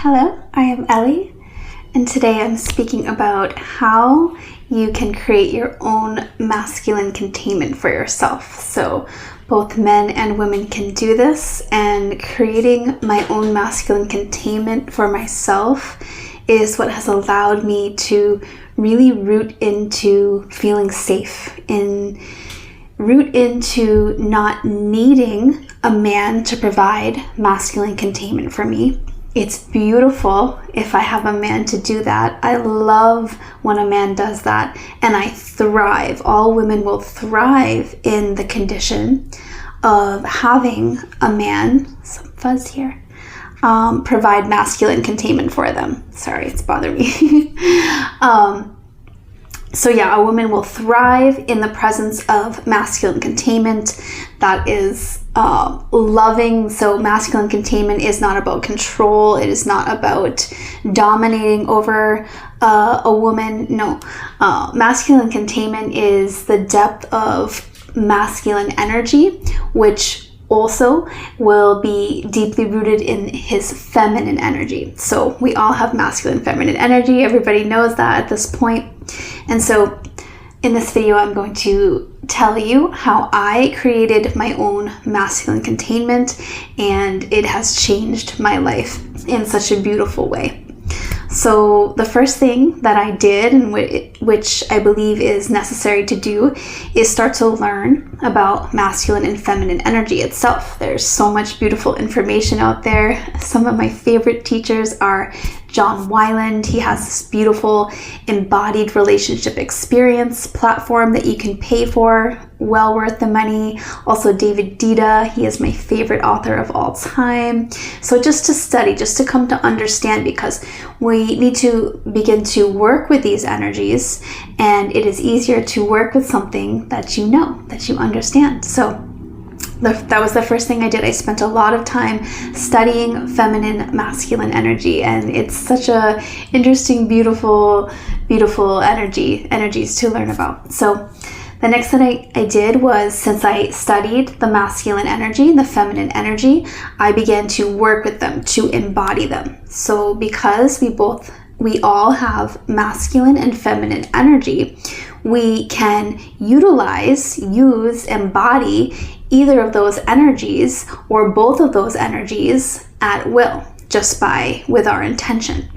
Hello, I am Ellie, and today I'm speaking about how you can create your own masculine containment for yourself. So both men and women can do this, and creating my own masculine containment for myself is what has allowed me to really root into feeling safe, root into not needing a man to provide masculine containment for me. It's beautiful if I have a man to do that. I love when a man does that, and I thrive. All women will thrive in the condition of having a man, some fuzz here, provide masculine containment for them. Sorry, it's bothering me. So yeah, a woman will thrive in the presence of masculine containment. That is loving. So masculine containment is not about control. It is not about dominating over a woman. No, masculine containment is the depth of masculine energy, which also will be deeply rooted in his feminine energy. So we all have masculine and feminine energy. Everybody knows that at this point. And so in this video, I'm going to tell you how I created my own masculine containment, and it has changed my life in such a beautiful way. So the first thing that I did, and which I believe is necessary to do, is start to learn about masculine and feminine energy itself. There's so much beautiful information out there. Some of my favorite teachers are John Wyland. He has this beautiful embodied relationship experience platform that you can pay for, well worth the money. Also David Dita, he is my favorite author of all time. So just to study, just to come to understand, because we need to begin to work with these energies, and it is easier to work with something that you know, that you understand. So that was the first thing I did. I spent a lot of time studying feminine, masculine energy, and it's such a interesting, beautiful energies to learn about. So the next thing I did was, since I studied the masculine energy and the feminine energy, I began to work with them, to embody them. So because we all have masculine and feminine energy, we can use, embody either of those energies or both of those energies at will, just with our intention.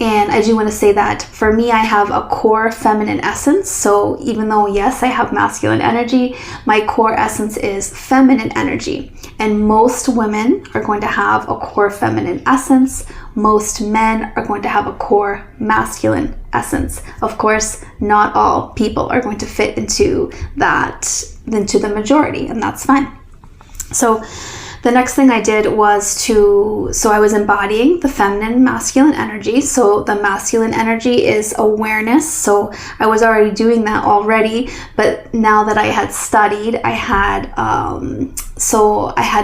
And I do want to say that for me, I have a core feminine essence. So even though, yes, I have masculine energy, my core essence is feminine energy. And most women are going to have a core feminine essence. Most men are going to have a core masculine essence. Of course, not all people are going to fit into the majority, and that's fine. So the next thing I did was I was embodying the feminine and masculine energy. So the masculine energy is awareness. So I was already doing that already, but now that I had studied, I had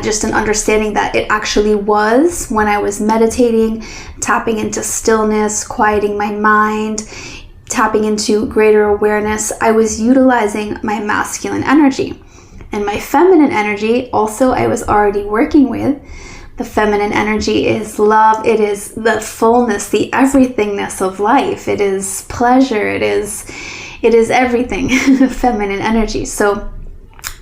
just an understanding that it actually was when I was meditating, tapping into stillness, quieting my mind, tapping into greater awareness, I was utilizing my masculine energy. And my feminine energy, also, I was already working with. The feminine energy is love. It is the fullness, the everythingness of life. It is pleasure. It is everything. Feminine energy. So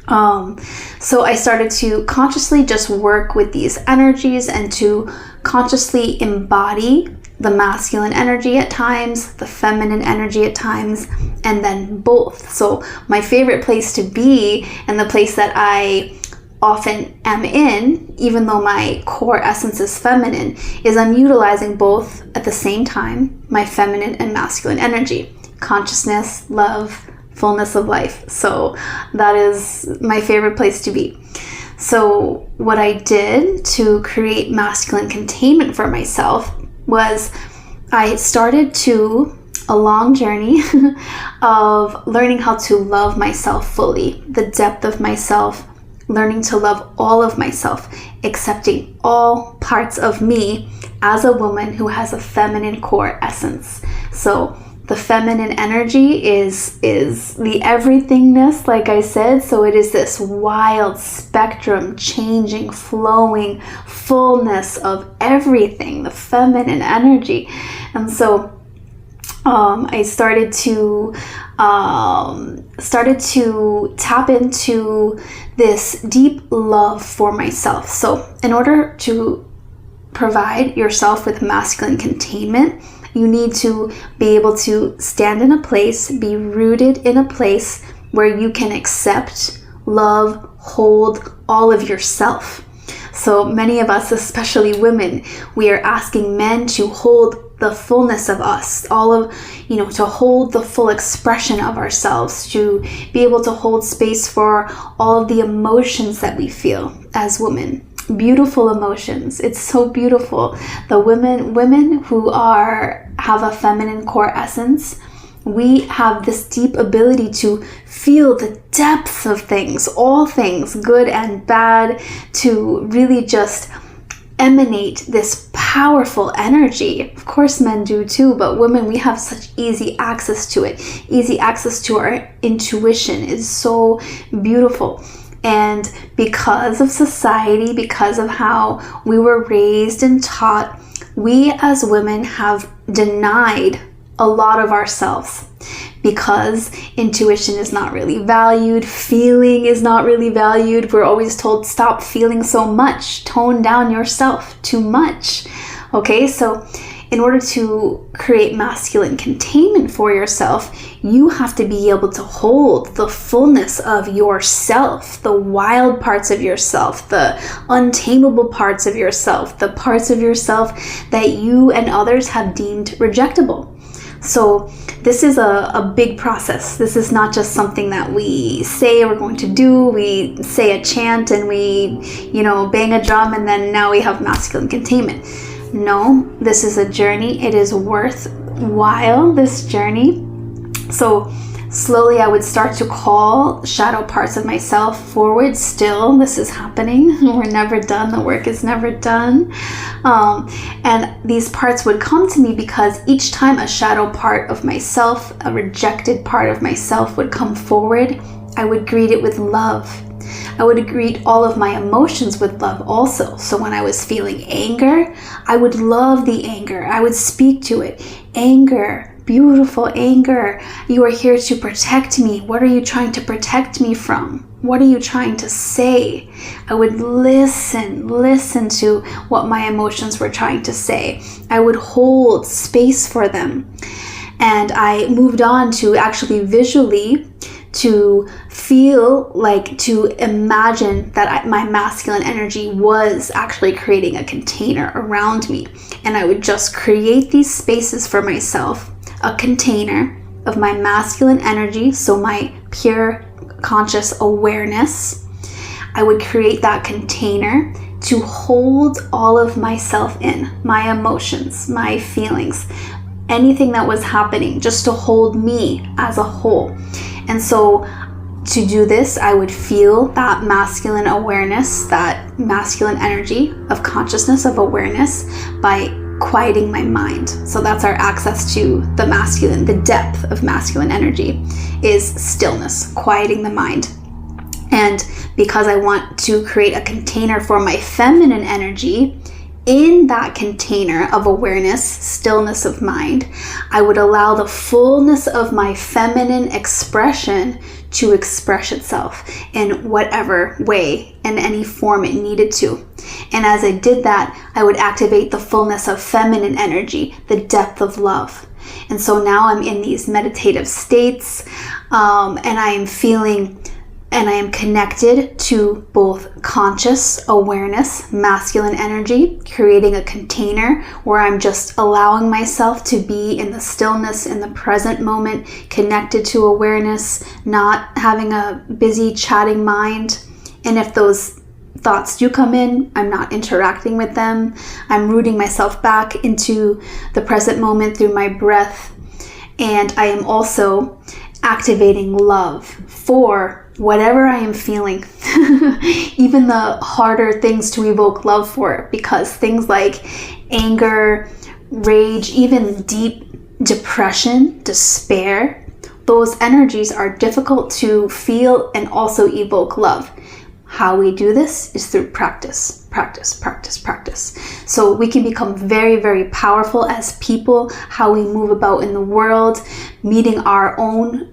I started to consciously just work with these energies and to consciously embody the masculine energy at times, the feminine energy at times, and then both. So my favorite place to be, and the place that I often am in, even though my core essence is feminine, is I'm utilizing both at the same time, my feminine and masculine energy. Consciousness, love, fullness of life. So that is my favorite place to be. So what I did to create masculine containment for myself was I started a long journey of learning how to love myself fully, the depth of myself, learning to love all of myself, accepting all parts of me as a woman who has a feminine core essence. So The feminine energy is the everythingness, like I said. So it is this wild spectrum, changing, flowing fullness of everything, the feminine energy. And so I started to tap into this deep love for myself. So in order to provide yourself with masculine containment, you need to be able to stand in a place, be rooted in a place where you can accept, love, hold all of yourself. So many of us, especially women, we are asking men to hold the fullness of us, to hold the full expression of ourselves, to be able to hold space for all of the emotions that we feel as women. Beautiful emotions. It's so beautiful. The women who have a feminine core essence, we have this deep ability to feel the depths of things, all things, good and bad, to really just emanate this powerful energy. Of course, men do too, but women, we have such easy access to it. Easy access to our intuition is so beautiful. And because of society, because of how we were raised and taught, we as women have denied a lot of ourselves, because intuition is not really valued, feeling is not really valued. We're always told, stop feeling so much, tone down yourself too much. Okay, so in order to create masculine containment for yourself, you have to be able to hold the fullness of yourself, the wild parts of yourself, the untamable parts of yourself, the parts of yourself that you and others have deemed rejectable. So this is a big process. This is not just something that we say we're going to do. We say a chant and we, bang a drum and then now we have masculine containment. No, this is a journey. It is worthwhile, this journey. So slowly I would start to call shadow parts of myself forward. Still, this is happening. We're never done. The work is never done. And these parts would come to me because each time a shadow part of myself, a rejected part of myself would come forward, I would greet it with love. I would greet all of my emotions with love also. So when I was feeling anger, I would love the anger. I would speak to it. Anger, beautiful anger. You are here to protect me. What are you trying to protect me from? What are you trying to say? I would listen to what my emotions were trying to say. I would hold space for them. And I moved on to actually visually to feel like, to imagine that my masculine energy was actually creating a container around me. And I would just create these spaces for myself, a container of my masculine energy, so my pure conscious awareness. I would create that container to hold all of myself in, my emotions, my feelings, anything that was happening, just to hold me as a whole. And so to do this, I would feel that masculine awareness, that masculine energy of consciousness, of awareness, by quieting my mind. So that's our access to the masculine, the depth of masculine energy is stillness, quieting the mind. And because I want to create a container for my feminine energy, in that container of awareness, stillness of mind, I would allow the fullness of my feminine expression to express itself in whatever way, in any form it needed to. And as I did that, I would activate the fullness of feminine energy, the depth of love. And so now I'm in these meditative states, and I am feeling and I am connected to both conscious awareness, masculine energy, creating a container where I'm just allowing myself to be in the stillness, in the present moment, connected to awareness, not having a busy chatting mind. And if those thoughts do come in, I'm not interacting with them. I'm rooting myself back into the present moment through my breath. And I am also activating love for whatever I am feeling, even the harder things to evoke love for, because things like anger, rage, even deep depression, despair, those energies are difficult to feel and also evoke love. How we do this is through practice, practice, practice, practice. So we can become very, very powerful as people, how we move about in the world, meeting our own,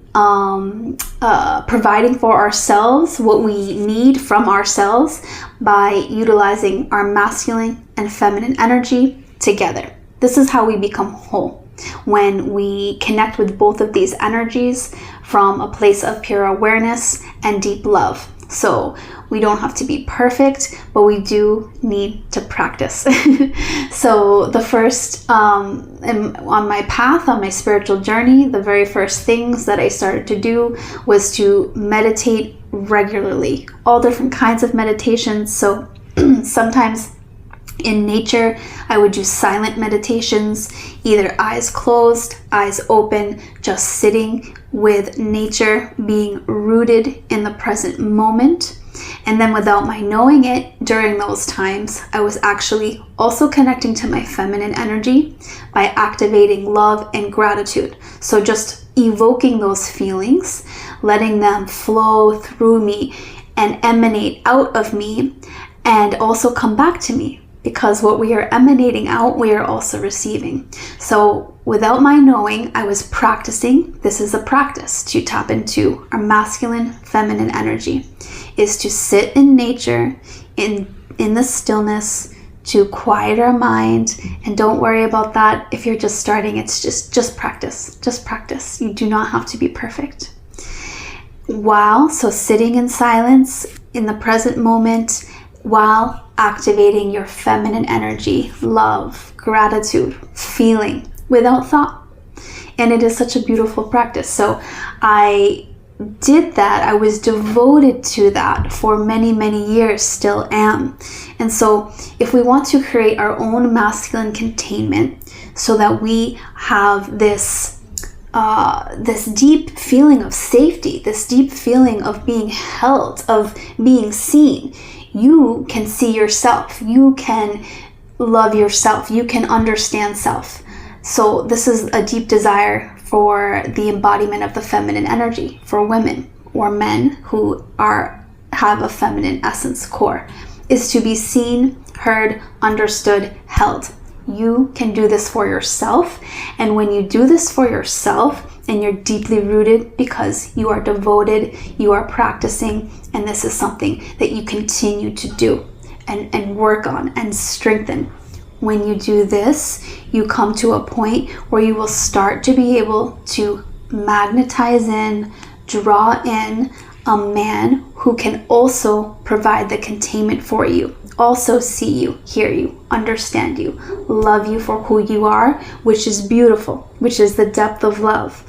providing for ourselves what we need from ourselves by utilizing our masculine and feminine energy together. This is how we become whole. When we connect with both of these energies from a place of pure awareness and deep love. So we don't have to be perfect, but we do need to practice. So the first, on my path, on my spiritual journey, the very first things that I started to do was to meditate regularly. All different kinds of meditations. So sometimes in nature, I would do silent meditations, either eyes closed, eyes open, just sitting with nature, being rooted in the present moment. And then without my knowing it, during those times, I was actually also connecting to my feminine energy by activating love and gratitude. So just evoking those feelings, letting them flow through me and emanate out of me, and also come back to me. Because what we are emanating out, we are also receiving. So without my knowing, I was practicing. This is a practice to tap into our masculine, feminine energy, is to sit in nature, in the stillness, to quiet our mind. And don't worry about that. If you're just starting, it's just practice. Just practice. You do not have to be perfect. Wow. So sitting in silence in the present moment while activating your feminine energy, love, gratitude, feeling without thought. And it is such a beautiful practice. So I did that. I was devoted to that for many, many years, still am. And so if we want to create our own masculine containment so that we have this deep feeling of safety, this deep feeling of being held, of being seen, you can see yourself, you can love yourself, you can understand self. So this is a deep desire for the embodiment of the feminine energy for women or men who have a feminine essence core, is to be seen, heard, understood, held. You can do this for yourself. And when you do this for yourself, and you're deeply rooted because you are devoted, you are practicing, and this is something that you continue to do and work on and strengthen. When you do this, you come to a point where you will start to be able to magnetize in, draw in a man who can also provide the containment for you, also see you, hear you, understand you, love you for who you are, which is beautiful, which is the depth of love.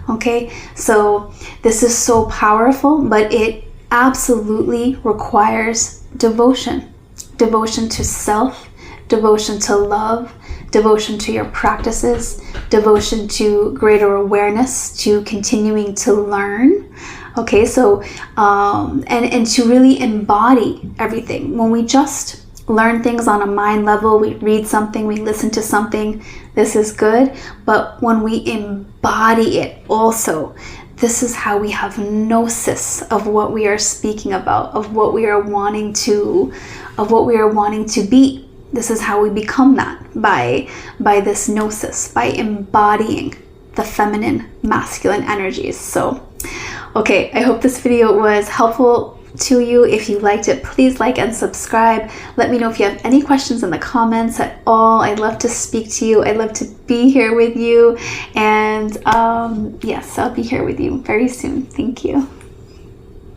Okay, so this is so powerful, but it absolutely requires devotion. Devotion to self, devotion to love, devotion to your practices, devotion to greater awareness, to continuing to learn. Okay, so and to really embody everything. When we just learn things on a mind level, we read something, we listen to something, this is good. But when we embody it also, this is how we have gnosis of what we are speaking about, of what we are wanting to be. This is how we become that, by this gnosis, by embodying the feminine, masculine energies. So, okay, I hope this video was helpful to you. If you liked it, please like and subscribe. Let me know if you have any questions in the comments at all. I'd love to speak to you. I'd love to be here with you. And yes, I'll be here with you very soon. Thank you.